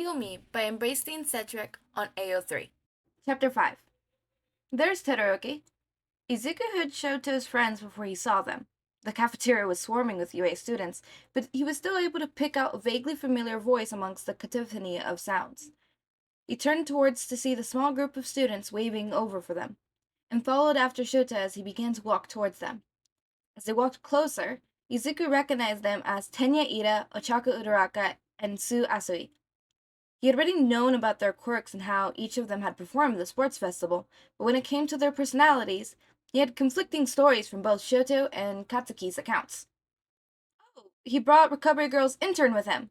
Heal Me by Embracing Cedric on AO3. Chapter 5. There's Todoroki. Izuku had Shouto's friends before he saw them. The cafeteria was swarming with UA students, but he was still able to pick out a vaguely familiar voice amongst the cacophony of sounds. He turned towards to see the small group of students waving over for them, and followed after Shouta as he began to walk towards them. As they walked closer, Izuku recognized them as Tenya Iida, Ochako Uraraka, and Asui. He had already known about their quirks and how each of them had performed at the sports festival, but when it came to their personalities, he had conflicting stories from both Shouto and Katsuki's accounts. Oh, he brought Recovery Girl's intern with him,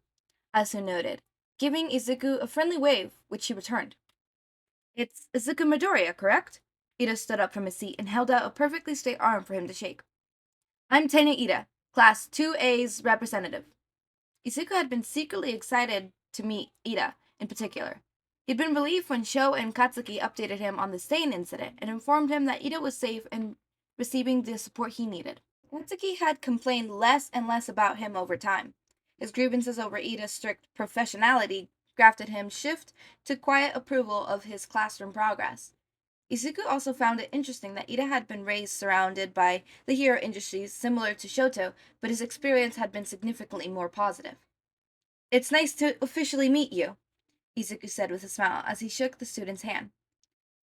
Asu noted, giving Izuku a friendly wave, which he returned. It's Izuku Midoriya, correct? Iida stood up from his seat and held out a perfectly straight arm for him to shake. I'm Tenya Iida, Class 2A's representative. Izuku had been secretly excited to meet Iida, in particular. He'd been relieved when Sho and Katsuki updated him on the Stain incident and informed him that Iida was safe and receiving the support he needed. Katsuki had complained less and less about him over time. His grievances over Iida's strict professionality crafted him shift to quiet approval of his classroom progress. Izuku also found it interesting that Iida had been raised surrounded by the hero industries similar to Shouto, but his experience had been significantly more positive. It's nice to officially meet you, Izuku said with a smile as he shook the student's hand.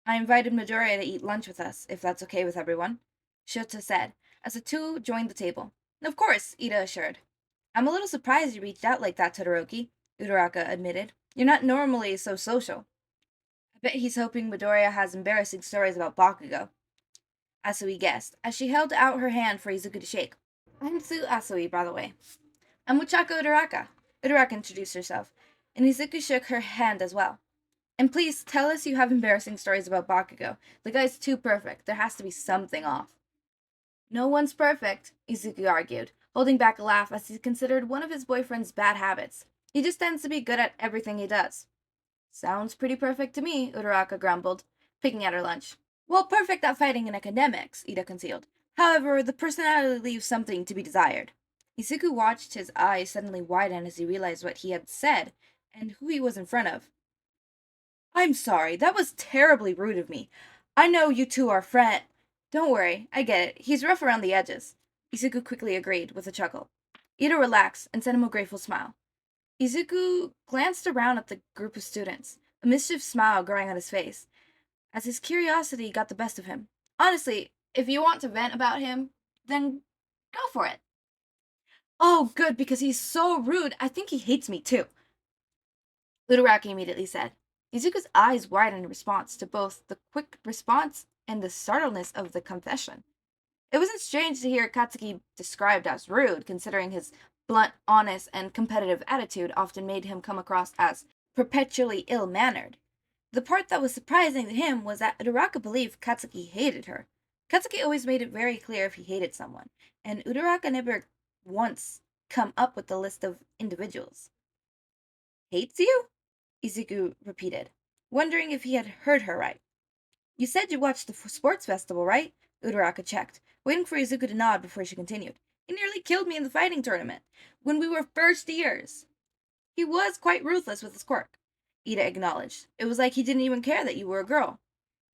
I invited Midoriya to eat lunch with us, if that's okay with everyone, Shouta said, as the two joined the table. Of course, Iida assured. I'm a little surprised you reached out like that, Todoroki, Uraraka admitted. You're not normally so social. I bet he's hoping Midoriya has embarrassing stories about Bakugou, Asui guessed, as she held out her hand for Izuku to shake. I'm Asui, by the way. I'm Ochako Uraraka. Uraraka introduced herself, and Izuku shook her hand as well. And please tell us you have embarrassing stories about Bakugou. The guy's too perfect. There has to be something off. No one's perfect, Izuku argued, holding back a laugh as he considered one of his boyfriend's bad habits. He just tends to be good at everything he does. Sounds pretty perfect to me, Uraraka grumbled, picking at her lunch. Well, perfect at fighting in academics, Iida concealed. However, the personality leaves something to be desired. Izuku watched his eyes suddenly widen as he realized what he had said and who he was in front of. I'm sorry, that was terribly rude of me. I know you two are friends. Don't worry, I get it. He's rough around the edges. Izuku quickly agreed, with a chuckle. Iida relaxed and sent him a grateful smile. Izuku glanced around at the group of students, a mischievous smile growing on his face, as his curiosity got the best of him. Honestly, if you want to vent about him, then go for it. Oh, good, because he's so rude. I think he hates me too, Uraraka immediately said. Izuku's eyes widened in response to both the quick response and the startledness of the confession. It wasn't strange to hear Katsuki described as rude, considering his blunt, honest, and competitive attitude often made him come across as perpetually ill-mannered. The part that was surprising to him was that Uraraka believed Katsuki hated her. Katsuki always made it very clear if he hated someone, and Uraraka never once come up with a list of individuals. Hates you? Izuku repeated, wondering if he had heard her right. You said you watched the sports festival, right? Uraraka checked, waiting for Izuku to nod before she continued. He nearly killed me in the fighting tournament, when we were first years. He was quite ruthless with his quirk, Iida acknowledged. It was like he didn't even care that you were a girl.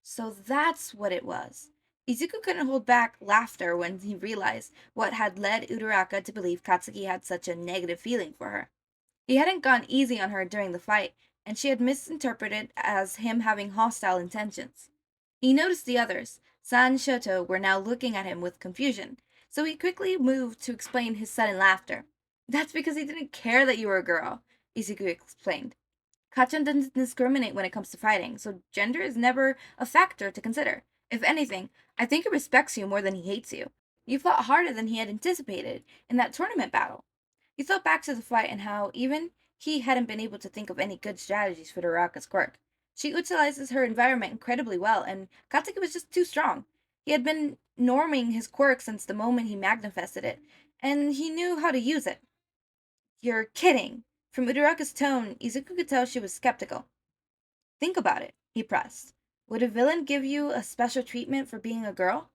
So that's what it was. Izuku couldn't hold back laughter when he realized what had led Uraraka to believe Katsuki had such a negative feeling for her. He hadn't gone easy on her during the fight, and she had misinterpreted as him having hostile intentions. He noticed the others, San and Shouto, were now looking at him with confusion, so he quickly moved to explain his sudden laughter. That's because he didn't care that you were a girl, Izuku explained. Kachan doesn't discriminate when it comes to fighting, so gender is never a factor to consider. If anything, I think he respects you more than he hates you. You fought harder than he had anticipated in that tournament battle. He thought back to the fight and how even he hadn't been able to think of any good strategies for Uraraka's quirk. She utilizes her environment incredibly well, and Katsuki was just too strong. He had been norming his quirk since the moment he manifested it, and he knew how to use it. You're kidding. From Uraraka's tone, Izuku could tell she was skeptical. Think about it, he pressed. Would a villain give you a special treatment for being a girl?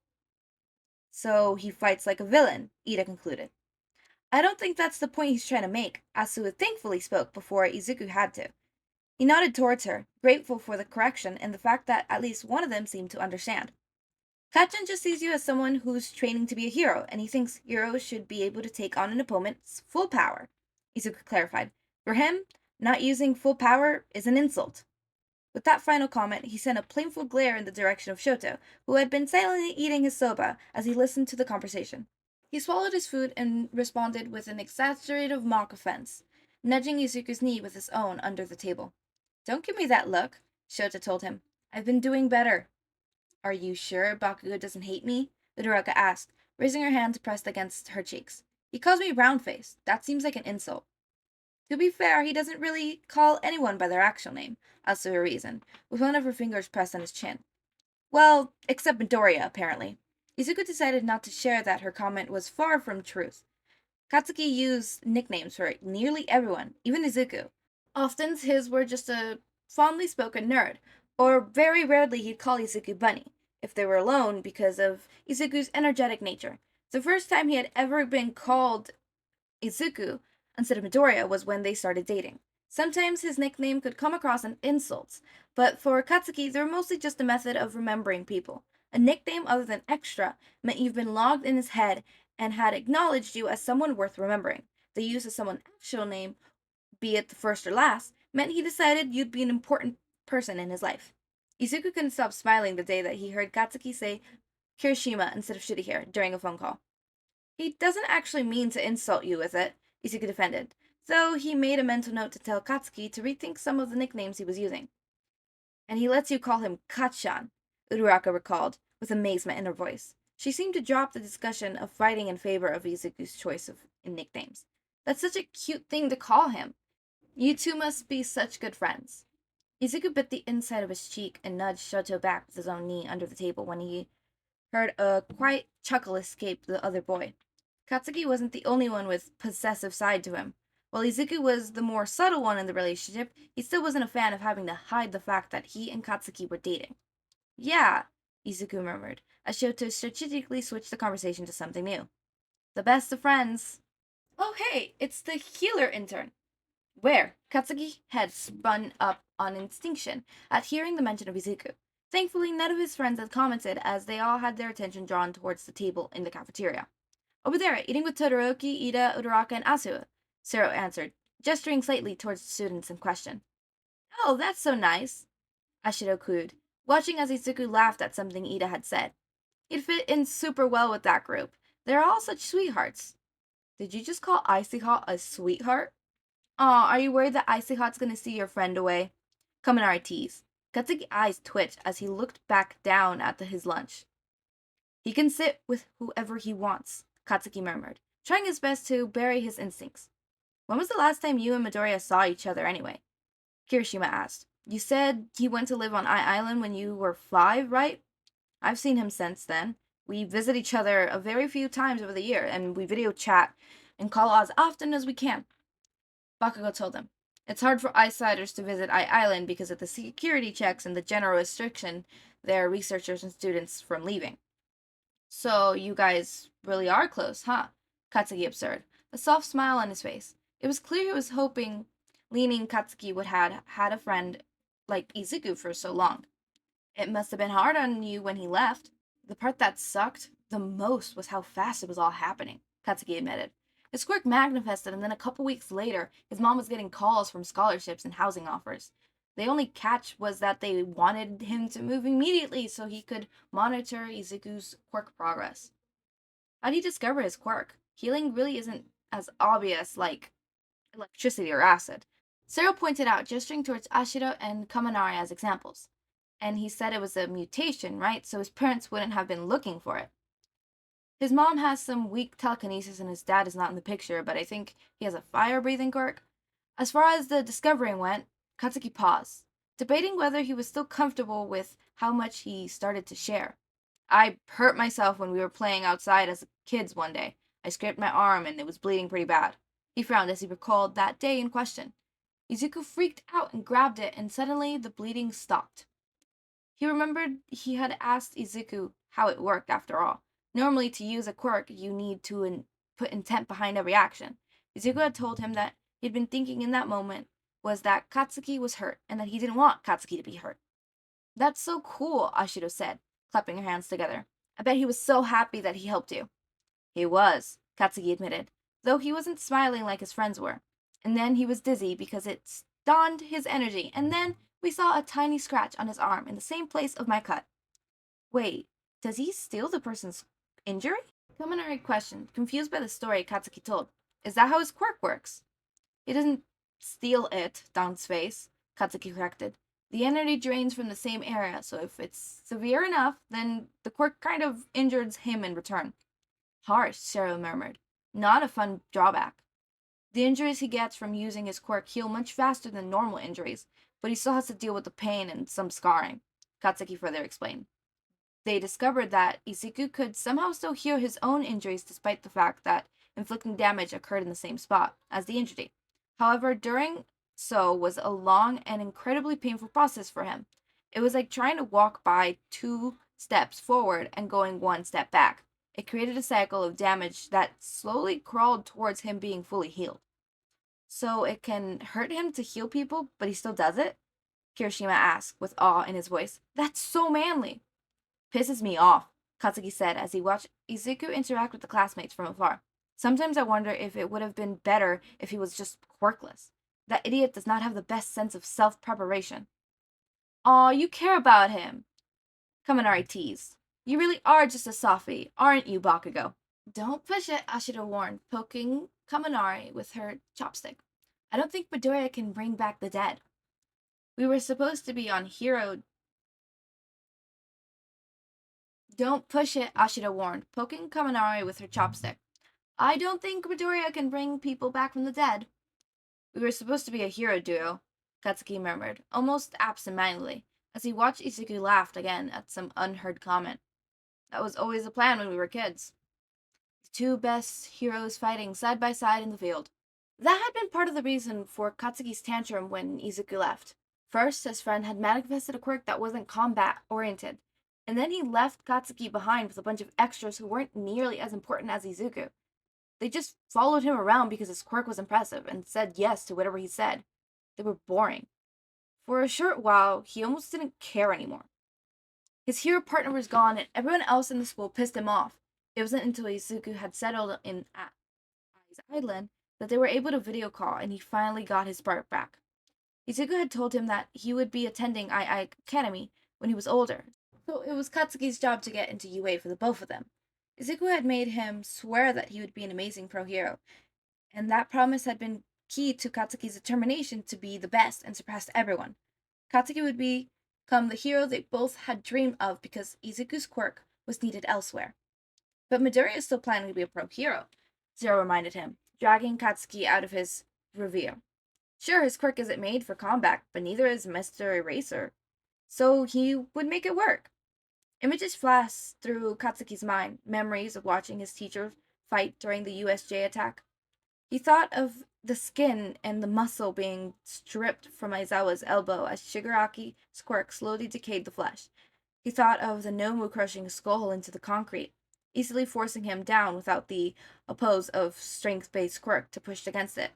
So he fights like a villain, Iida concluded. I don't think that's the point he's trying to make. Asui thankfully spoke before Izuku had to. He nodded towards her, grateful for the correction and the fact that at least one of them seemed to understand. Kacchan just sees you as someone who's training to be a hero, and he thinks heroes should be able to take on an opponent's full power, Izuku clarified. For him, not using full power is an insult. With that final comment, he sent a painful glare in the direction of Shouto, who had been silently eating his soba as he listened to the conversation. He swallowed his food and responded with an exaggerated mock offense, nudging Izuku's knee with his own under the table. Don't give me that look, Shouta told him. I've been doing better. Are you sure Bakugou doesn't hate me? Uraraka asked, raising her hand pressed against her cheeks. He calls me round-faced. That seems like an insult. To be fair, he doesn't really call anyone by their actual name, Asui reasoned, with one of her fingers pressed on his chin. Well, except Midoriya, apparently. Izuku decided not to share that her comment was far from truth. Katsuki used nicknames for nearly everyone, even Izuku. Often his were just a fondly spoken nerd, or very rarely he'd call Izuku Bunny, if they were alone because of Izuku's energetic nature. The first time he had ever been called Izuku instead of Midoriya was when they started dating. Sometimes his nickname could come across as insults, but for Katsuki, they were mostly just a method of remembering people. A nickname other than extra meant you've been logged in his head and had acknowledged you as someone worth remembering. The use of someone's actual name, be it the first or last, meant he decided you'd be an important person in his life. Izuku couldn't stop smiling the day that he heard Katsuki say Kirishima instead of Shitty during a phone call. He doesn't actually mean to insult you with it, Izuku defended, though he made a mental note to tell Katsuki to rethink some of the nicknames he was using. And he lets you call him Kacchan, Uraraka recalled, with amazement in her voice. She seemed to drop the discussion of fighting in favor of Izuku's choice of nicknames. That's such a cute thing to call him. You two must be such good friends. Izuku bit the inside of his cheek and nudged Shouto back with his own knee under the table when he heard a quiet chuckle escape the other boy. Katsuki wasn't the only one with possessive side to him. While Izuku was the more subtle one in the relationship, he still wasn't a fan of having to hide the fact that he and Katsuki were dating. Yeah, Izuku murmured, as Shouto strategically switched the conversation to something new. The best of friends. Oh hey, it's the healer intern. Where? Katsuki's head spun up on instinction at hearing the mention of Izuku. Thankfully, none of his friends had commented as they all had their attention drawn towards the table in the cafeteria. Over there, eating with Todoroki, Iida, Uraraka, and Asui, Sero answered, gesturing slightly towards the students in question. Oh, that's so nice, Ashido cooed, watching as Izuku laughed at something Iida had said. He'd fit in super well with that group. They're all such sweethearts. Did you just call Icy Hot a sweetheart? Aw, are you worried that Icy Hot's gonna see your friend away? Kaminari teased. Katsuki's eyes twitched as he looked back down at his lunch. He can sit with whoever he wants, Katsuki murmured, trying his best to bury his instincts. When was the last time you and Midoriya saw each other anyway? Kirishima asked. You said he went to live on Island when you were 5, right? I've seen him since then. We visit each other a very few times over the year, and we video chat and call as often as we can. Bakugou told him. It's hard for Icesiders to visit Island because of the security checks and the general restriction there are researchers and students from leaving. So you guys really are close, huh? Katsuki observed, a soft smile on his face. It was clear he was hoping leaning Katsuki would have had a friend like Izuku for so long. It must have been hard on you when he left. The part that sucked the most was how fast it was all happening, Katsuki admitted. His quirk manifested, and then a couple weeks later, his mom was getting calls from scholarships and housing offers. The only catch was that they wanted him to move immediately so he could monitor Izuku's quirk progress. How'd he discover his quirk? Healing really isn't as obvious like electricity or acid. Cyril pointed out, gesturing towards Ashido and Kaminari as examples. And he said it was a mutation, right? So his parents wouldn't have been looking for it. His mom has some weak telekinesis and his dad is not in the picture, but I think he has a fire-breathing quirk. As far as the discovering went, Katsuki paused, debating whether he was still comfortable with how much he started to share. I hurt myself when we were playing outside as kids one day. I scraped my arm and it was bleeding pretty bad. He frowned as he recalled that day in question. Izuku freaked out and grabbed it, and suddenly the bleeding stopped. He remembered he had asked Izuku how it worked after all. Normally, to use a quirk, you need to put intent behind every action. Izuku had told him that he'd been thinking in that moment was that Katsuki was hurt and that he didn't want Katsuki to be hurt. That's so cool, Ashido said, clapping her hands together. I bet he was so happy that he helped you. He was, Katsuki admitted, though he wasn't smiling like his friends were. And then he was dizzy because it stunned his energy, and then we saw a tiny scratch on his arm in the same place of my cut. Wait, does he steal the person's injury? Kaminari questioned, confused by the story Katsuki told. Is that how his quirk works? He doesn't steal it, Don's face, Katsuki corrected. The energy drains from the same area, so if it's severe enough, then the quirk kind of injures him in return. Harsh, Cheryl murmured. Not a fun drawback. The injuries he gets from using his quirk heal much faster than normal injuries, but he still has to deal with the pain and some scarring, Katsuki further explained. They discovered that Izuku could somehow still heal his own injuries despite the fact that inflicting damage occurred in the same spot as the injury. However, doing so was a long and incredibly painful process for him. It was like trying to walk by 2 steps forward and going 1 step back. It created a cycle of damage that slowly crawled towards him being fully healed. So it can hurt him to heal people, but he still does it? Kirishima asked with awe in his voice. That's so manly. Pisses me off, Katsuki said as he watched Izuku interact with the classmates from afar. Sometimes I wonder if it would have been better if he was just quirkless. That idiot does not have the best sense of self-preparation. Aw, you care about him. Kaminari teased. You really are just a softie, aren't you, Bakugou? Don't push it, Ashido warned, poking Kaminari with her chopstick. I don't think Midoriya can bring back the dead. We were supposed to be on hero... Don't push it, Ashido warned, poking Kaminari with her chopstick. I don't think Midoriya can bring people back from the dead. We were supposed to be a hero duo, Katsuki murmured, almost absent-mindedly, as he watched Izuku laugh again at some unheard comment. That was always the plan when we were kids. The 2 best heroes fighting side by side in the field. That had been part of the reason for Katsuki's tantrum when Izuku left. First, his friend had manifested a quirk that wasn't combat-oriented, and then he left Katsuki behind with a bunch of extras who weren't nearly as important as Izuku. They just followed him around because his quirk was impressive and said yes to whatever he said. They were boring. For a short while, he almost didn't care anymore. His hero partner was gone and everyone else in the school pissed him off. It wasn't until Izuku had settled in Ai's Island that they were able to video call and he finally got his spark back. Izuku had told him that he would be attending II Academy when he was older, so it was Katsuki's job to get into UA for the both of them. Izuku had made him swear that he would be an amazing pro hero, and that promise had been key to Katsuki's determination to be the best and surpass everyone. Katsuki would become the hero they both had dreamed of because Izuku's quirk was needed elsewhere. But Midoriya is still planning to be a pro hero, Zero reminded him, dragging Katsuki out of his review. Sure, his quirk isn't made for combat, but neither is Mr. Eraser, so he would make it work. Images flashed through Katsuki's mind, memories of watching his teacher fight during the USJ attack. He thought of the skin and the muscle being stripped from Aizawa's elbow as Shigaraki's quirk slowly decayed the flesh. He thought of the Nomu crushing his skull into the concrete, easily forcing him down without the oppose of strength-based quirk to push against it.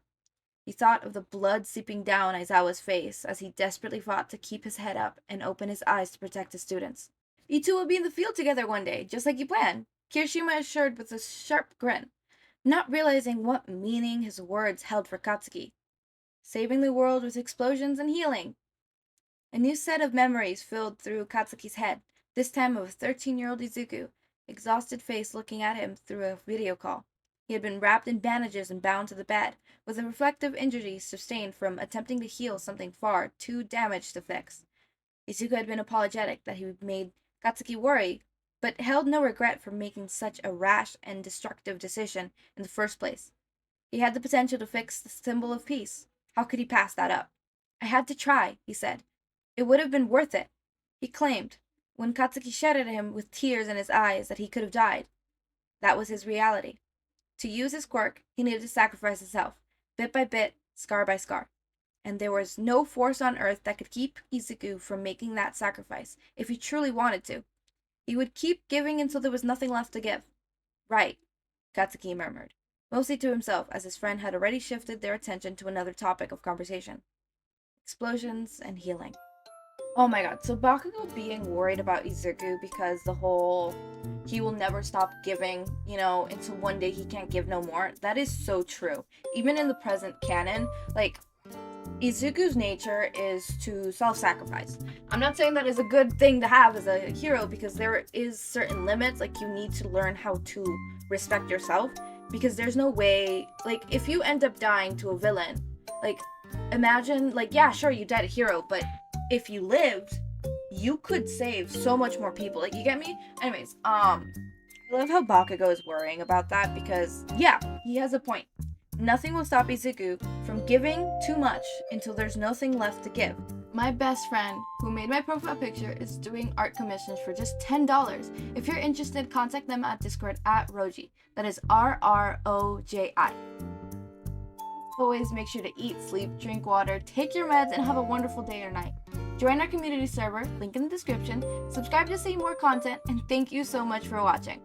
He thought of the blood seeping down Aizawa's face as he desperately fought to keep his head up and open his eyes to protect his students. You two will be in the field together one day, just like you planned, Kirishima assured with a sharp grin, not realizing what meaning his words held for Katsuki. Saving the world with explosions and healing. A new set of memories filled through Katsuki's head, this time of a 13-year-old Izuku, exhausted face looking at him through a video call. He had been wrapped in bandages and bound to the bed, with a reflective injury sustained from attempting to heal something far too damaged to fix. Izuku had been apologetic that he made Katsuki worry, but held no regret for making such a rash and destructive decision in the first place. He had the potential to fix the symbol of peace. How could he pass that up? I had to try, he said. It would have been worth it, he claimed, when Katsuki shouted at him with tears in his eyes that he could have died. That was his reality. To use his quirk, he needed to sacrifice himself, bit by bit, scar by scar. And there was no force on earth that could keep Izuku from making that sacrifice, if he truly wanted to. He would keep giving until there was nothing left to give. Right, Katsuki murmured, mostly to himself as his friend had already shifted their attention to another topic of conversation. explosions, and healing. Oh my god, so Bakugou being worried about Izuku because the whole he will never stop giving, until one day he can't give no more. That is so true. Even in the present canon, like, Izuku's nature is to self-sacrifice. I'm not saying that is a good thing to have as a hero, because there is certain limits, like, you need to learn how to respect yourself, because there's no way, like, if you end up dying to a villain, like, imagine, like, yeah, sure, you died a hero, but if you lived, you could save so much more people. Like, you get me? Anyways, I love how Bakugou is worrying about that, because, yeah, he has a point. Nothing will stop Izuku from giving too much until there's nothing left to give. My best friend, who made my profile picture, is doing art commissions for just $10. If you're interested, contact them at Discord at Roji. That is RROJI. Always make sure to eat, sleep, drink water, take your meds, and have a wonderful day or night. Join our community server, link in the description, subscribe to see more content, and thank you so much for watching.